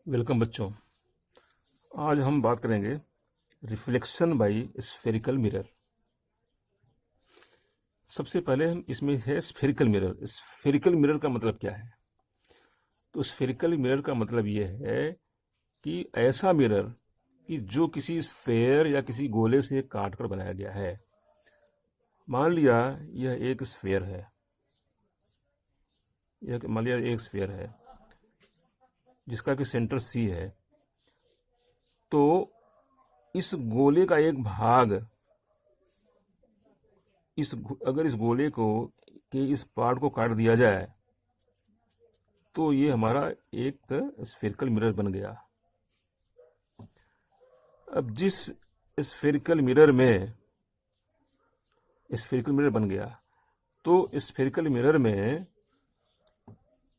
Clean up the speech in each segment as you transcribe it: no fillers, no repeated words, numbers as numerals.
Welcome बच्चों। आज हम बात करेंगे रिफ्लेक्शन बाय स्फेरिकल मिरर। सबसे पहले हम इसमें है स्फेरिकल मिरर। स्फेरिकल मिरर का मतलब क्या है? तो स्फेरिकल मिरर का मतलब यह है कि ऐसा मिरर कि जो किसी स्फेयर या किसी गोले से काट कर बनाया गया है। मान लिया यह एक स्फेयर है, मान लिया एक स्फेयर है जिसका कि सेंटर सी है। तो इस गोले का एक भाग अगर इस गोले को के इस पार्ट को काट दिया जाए तो ये हमारा एक स्फेरिकल मिरर बन गया। अब जिस स्फेरिकल मिरर में स्फेरिकल मिरर बन गया, तो स्फेरिकल मिरर में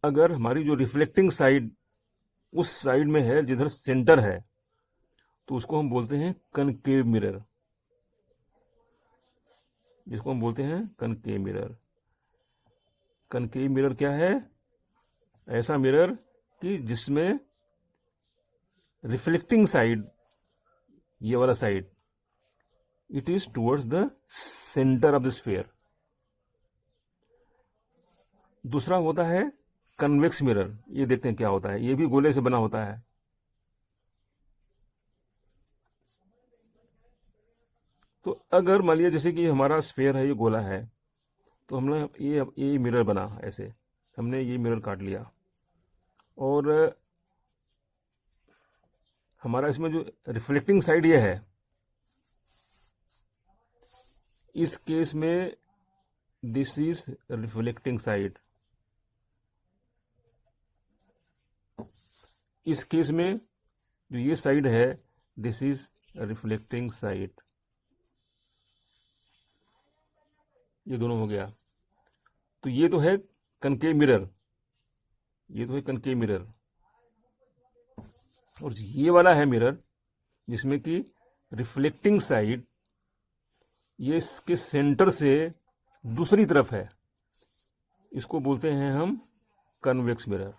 अगर हमारी जो रिफ्लेक्टिंग साइड उस साइड में है जिधर सेंटर है, तो उसको हम बोलते हैं कनकेव मिरर, जिसको हम बोलते हैं कनकेव मिरर। कनकेव मिरर क्या है? ऐसा मिरर कि जिसमें रिफ्लेक्टिंग साइड, ये वाला side, it is towards the centre of the sphere. दूसरा होता है कन्वेक्स मिरर। ये देखते हैं क्या होता है। ये भी गोले से बना होता है। तो अगर मान लिया जैसे कि हमारा स्फेयर है, ये गोला है, तो हमने ये मिरर बना ऐसे, हमने ये मिरर काट लिया और हमारा इसमें जो रिफ्लेक्टिंग साइड ये है, इस केस में दिस इज रिफ्लेक्टिंग साइड। इस केस में जो ये साइड है, दिस इज रिफ्लेक्टिंग साइड। ये दोनों हो गया। तो ये तो है कनकेव मिरर, ये तो है कनकेव मिरर। और ये वाला है मिरर जिसमें कि रिफ्लेक्टिंग साइड ये इसके सेंटर से दूसरी तरफ है। इसको बोलते हैं हम कन्वेक्स मिरर।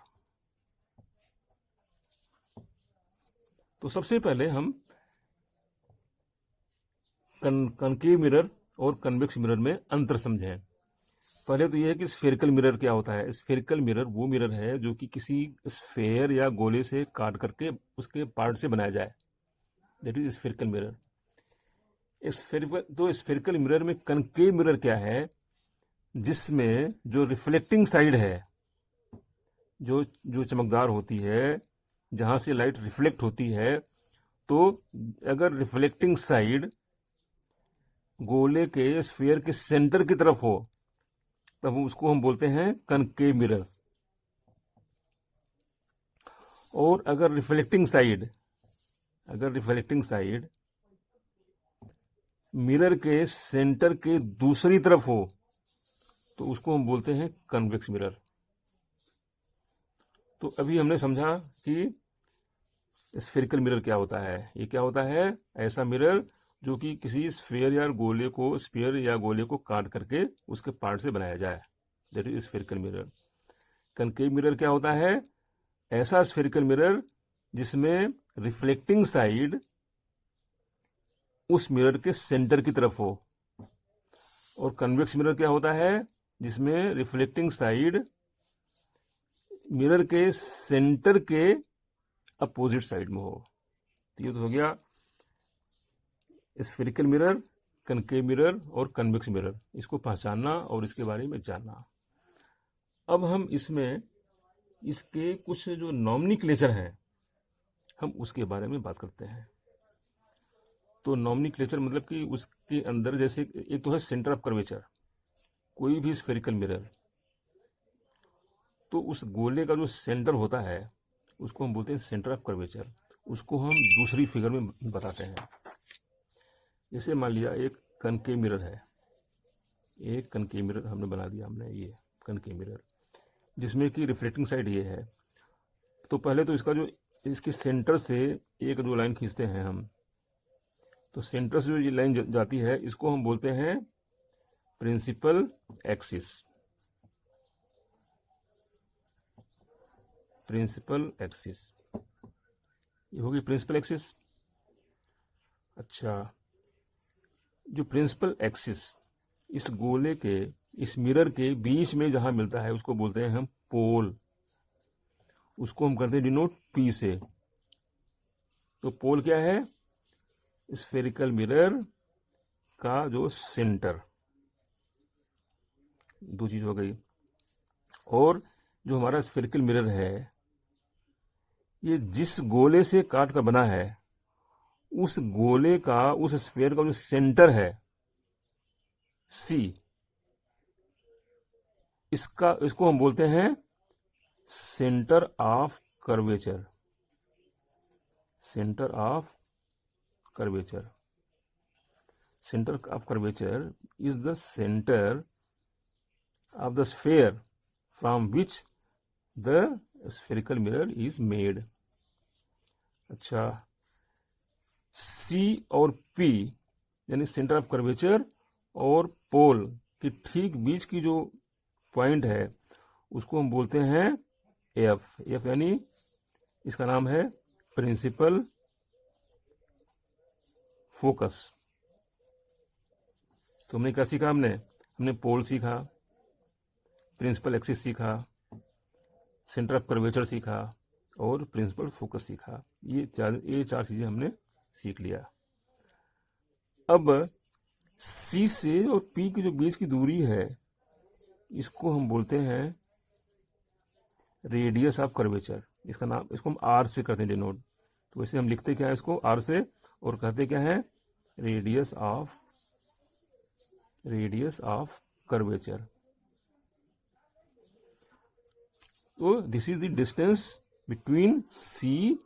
तो सबसे पहले हम कनकेव मिरर और कन्वेक्स मिरर में अंतर समझें। पहले तो यह है कि स्फेरिकल मिरर क्या होता है। स्फेरिकल मिरर वो मिरर है जो कि किसी स्फेयर या गोले से काट करके उसके पार्ट से बनाया जाए, दैट इज स्फेरिकल मिरर। तो स्फेरिकल मिरर में कनकेव मिरर क्या है? जिसमें जो रिफ्लेक्टिंग साइड है, जो जो चमकदार होती है, जहां से लाइट रिफ्लेक्ट होती है, तो अगर रिफ्लेक्टिंग साइड गोले के स्फीयर के सेंटर की तरफ हो, तब उसको हम बोलते हैं कनकेव मिरर। और अगर रिफ्लेक्टिंग साइड मिरर के सेंटर के दूसरी तरफ हो, तो उसको हम बोलते हैं कन्वेक्स मिरर। तो अभी हमने समझा कि स्फेरिकल मिरर क्या होता है। ये क्या होता है? ऐसा मिरर जो कि किसी स्फीयर या गोले को काट करके उसके पार्ट से बनाया जाए, that is spherical mirror. Concave mirror क्या होता है? ऐसा स्फेरिकल मिरर जिसमें रिफ्लेक्टिंग साइड उस मिरर के सेंटर की तरफ हो। और कन्वेक्स मिरर क्या होता है? जिसमें रिफ्लेक्टिंग साइड मिरर के सेंटर के अपोजिट साइड में हो। तो ये तो हो गया स्फेरिकल मिरर, कनकेव मिरर और कन्वेक्स मिरर। इसको पहचानना और इसके बारे में जानना। अब हम इसमें इसके कुछ जो नॉमेनक्लेचर हैं, हम उसके बारे में बात करते हैं। तो नॉमेनक्लेचर मतलब कि उसके अंदर जैसे एक तो है सेंटर ऑफ कर्वेचर। कोई भी स्फेरिकल मिरर, तो उस गोले का जो सेंटर होता है उसको हम बोलते हैं सेंटर ऑफ कर्वेचर। उसको हम दूसरी फिगर में बताते हैं। जैसे मान लिया एक कनकेव मिरर है, एक कनकेव मिरर हमने बना दिया, हमने ये कनकेव मिरर जिसमें कि रिफ्लेक्टिंग साइड ये है। तो पहले तो इसका जो इसके सेंटर से एक जो लाइन खींचते हैं हम, तो सेंटर से जो ये लाइन जाती है इसको हम बोलते हैं प्रिंसिपल एक्सिस। प्रिंसिपल एक्सिस ये होगी प्रिंसिपल एक्सिस। अच्छा, जो प्रिंसिपल एक्सिस इस गोले के, इस मिरर के बीच में जहां मिलता है उसको बोलते हैं हम पोल। उसको हम करते हैं डिनोट पी से। तो पोल क्या है? स्फेरिकल मिरर का जो सेंटर। दो चीज हो गई। और जो हमारा स्फेरिकल मिरर है, ये जिस गोले से काट कर बना है, उस गोले का, उस स्फेयर का जो सेंटर है सी, इसको हम बोलते हैं centre of curvature. Centre of curvature. Centre of curvature is the centre of the sphere from which the spherical mirror is made. अच्छा, सी और पी यानी सेंटर ऑफ कर्वेचर और पोल के ठीक बीच की जो पॉइंट है उसको हम बोलते हैं एफ। एफ यानी इसका नाम है प्रिंसिपल फोकस। तो हमने क्या सीखा? हमने पोल सीखा, प्रिंसिपल एक्सिस सीखा, सेंटर ऑफ कर्वेचर सीखा और प्रिंसिपल फोकस सीखा। ये चार चीजें हमने सीख लिया। अब सी से और पी के जो बीच की दूरी है, इसको हम बोलते हैं रेडियस ऑफ कर्वेचर। इसका नाम, इसको हम आर से करते हैं डिनोट। तो वैसे हम लिखते क्या है इसको? आर से, और कहते क्या है? Radius of curvature. तो this is the distance between C,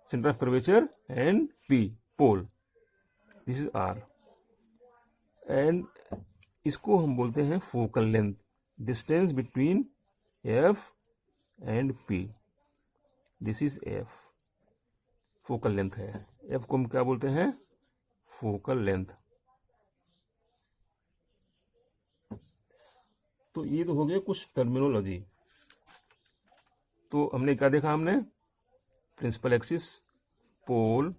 centre of curvature, and P, pole. This is R. And इसको हम बोलते हैं focal length. Distance between F and P, this is F. Focal length है। F को हम क्या बोलते हैं? Focal length. तो ये तो हो गया कुछ टर्मिनोलॉजी। तो हमने क्या देखा? हमने principal axis, pole,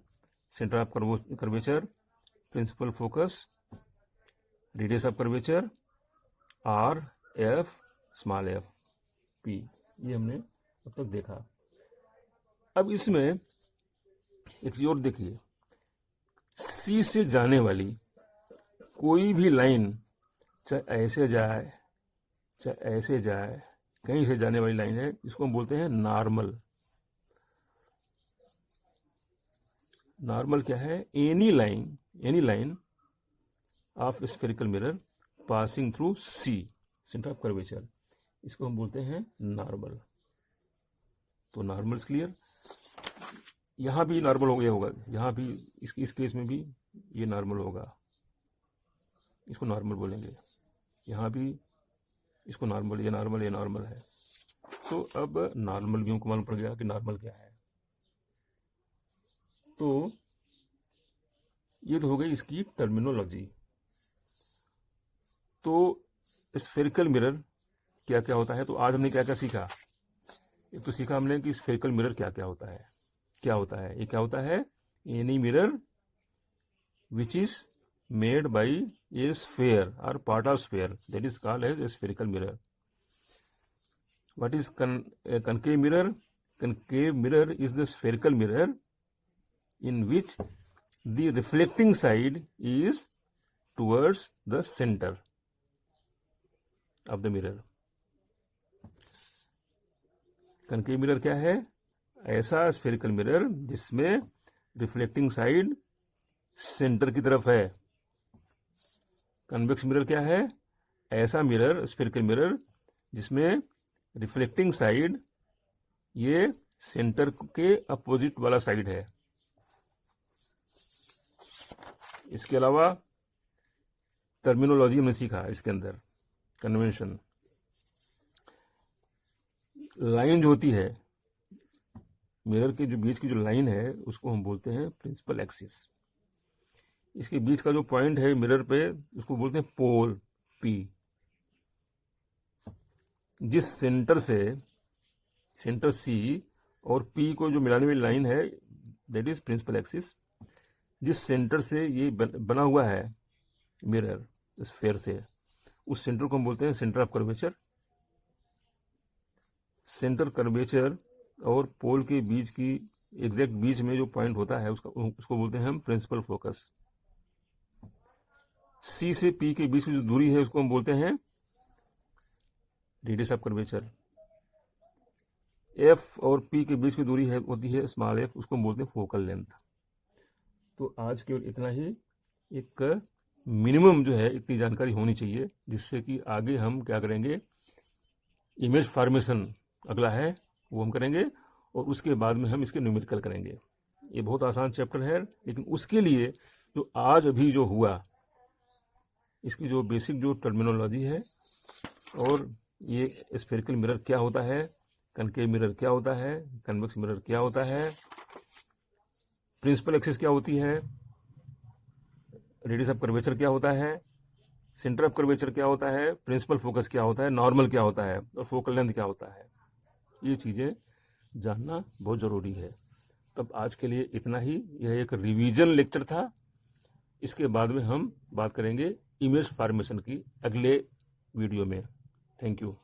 centre of curvature, principal focus, radius of curvature, R, F, small F, P. ये हमने अब तक देखा। अब इसमें एक चीज और देखिए, सी से जाने वाली कोई भी लाइन, चाहे ऐसे जाए चाहे ऐसे जाए, कहीं से जाने वाली लाइन है, इसको हम बोलते हैं नॉर्मल। नॉर्मल क्या है? Any line of spherical mirror passing through C, centre of curvature, इसको हम बोलते हैं नॉर्मल। तो नॉर्मल क्लियर। यहां भी नॉर्मल हो गया होगा, यहां भी इस केस में भी ये नॉर्मल होगा, इसको नॉर्मल बोलेंगे। यहां भी इसको नॉर्मल, ये नॉर्मल है। तो अब नॉर्मल भी हमको मालूम पड़ गया कि नॉर्मल क्या है। तो ये तो हो गई इसकी टर्मिनोलॉजी। तो स्फेरिकल मिरर क्या क्या होता है? तो आज हमने क्या क्या सीखा? एक तो सीखा हमने कि स्फेरिकल मिरर क्या क्या होता है। ये क्या होता है? Any mirror which is made by a sphere or part of sphere, that is called as a spherical mirror. What is concave mirror? Concave mirror is the spherical mirror in which the reflecting side is towards the center of the mirror. concave mirror क्या है? ऐसा spherical mirror जिसमें reflecting side centre की तरफ है। Convex mirror क्या है? ऐसा मिरर, स्फेरिकल मिरर, जिसमें रिफ्लेक्टिंग साइड ये सेंटर के अपोजिट वाला साइड है। इसके अलावा टर्मिनोलॉजी हमने सीखा इसके अंदर, कन्वेंशन। लाइन जो होती है मिरर के जो बीच की जो लाइन है उसको हम बोलते हैं प्रिंसिपल एक्सिस। इसके बीच का जो पॉइंट है मिरर पे उसको बोलते हैं पोल, पी। जिस सेंटर से, सेंटर सी और पी को जो मिलाने वाली लाइन है, दैट इज प्रिंसिपल एक्सिस। जिस सेंटर से ये बना हुआ है मिरर स्फेयर से, उस सेंटर को हम बोलते हैं centre of curvature. Centre curvature और पोल के बीच की एग्जैक्ट बीच में जो पॉइंट होता है उसको बोलते हैं हम प्रिंसिपल फोकस। सी से पी के बीच की जो दूरी है उसको हम बोलते हैं रेडियस ऑफ कर्वेचर। एफ और पी के बीच की दूरी है होती है स्मॉल एफ, उसको हम बोलते हैं फोकल लेंथ। तो आज केवल इतना ही, एक मिनिमम जो है इतनी जानकारी होनी चाहिए, जिससे कि आगे हम क्या करेंगे, इमेज फॉर्मेशन अगला है वो हम करेंगे, और उसके बाद में हम इसके न्यूमेरिकल करेंगे। ये बहुत आसान चैप्टर है, लेकिन उसके लिए जो आज अभी जो हुआ, इसकी जो बेसिक जो टर्मिनोलॉजी है, और ये स्फेरिकल मिरर क्या होता है, कनकेव मिरर क्या होता है, कन्वेक्स मिरर क्या होता है, प्रिंसिपल एक्सिस क्या होती है, रेडियस ऑफ कर्वेचर क्या होता है, सेंटर ऑफ कर्वेचर क्या होता है, प्रिंसिपल फोकस क्या होता है, नॉर्मल क्या होता है, और फोकल लेंथ क्या होता है, ये चीज़ें जानना बहुत ज़रूरी है। तब आज के लिए इतना ही, यह एक रिवीजन लेक्चर था। इसके बाद में हम बात करेंगे इमेज फॉर्मेशन की अगले वीडियो में। Thank you.